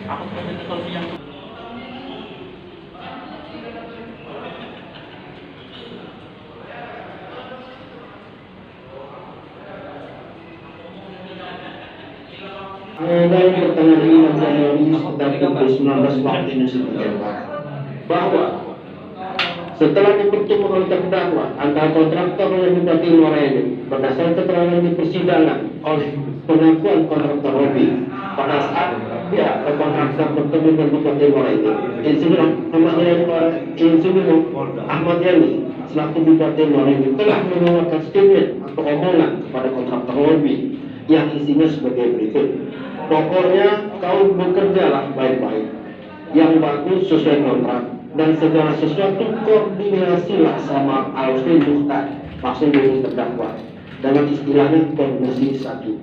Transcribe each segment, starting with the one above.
Aku sebagai ketua yang mulai pertengahan Januari sekitar pukul 19 waktu Indonesia bagian barat bahwa setelah dipertemukan oleh terdakwa antara kontraktor yang Bupati Morenin berdasarkan keterangan di persidangan oleh pengakuan kontraktor Robi pada saat kontraktor bertemu dengan Bupati Morenin, Insinyur Ahmad Yani selaku Bupati Morenin telah mengeluarkan statement atau omongan kepada kontraktor Robi yang isinya sebagai berikut. Pokoknya kau bekerjalah baik-baik, yang bagus sesuai kontrak, dan segala sesuatu koordinasilah sama Alvin Muhtar, maksud dari terdakwa, dengan istilahnya koordinasi satu.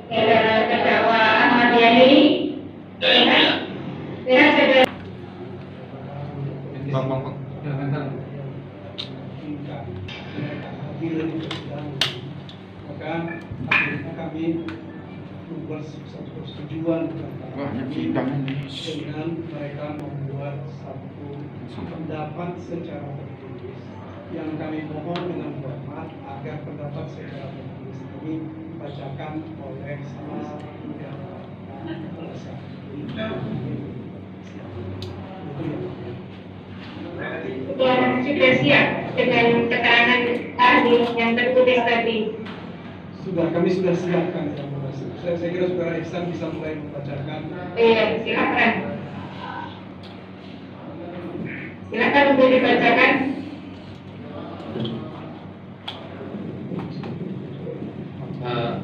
Terdakwa Ahmad Yani, maka akhirnya kami membuat satu persetujuan dengan mereka membuat satu pendapat secara tertulis yang kami mohon dengan hormat agar pendapat secara tertulis ini dibacakan oleh salah satu yang sudah siap dengan keterangan ahli yang tertulis tadi. Kami sudah siapkan. Saya kira Saudara Ihsan bisa mulai membacakan. Iya, silakan. Silakan untuk dibacakan.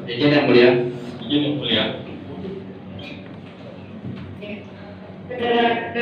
Izin yang mulia. Izin yang mulia. Saudara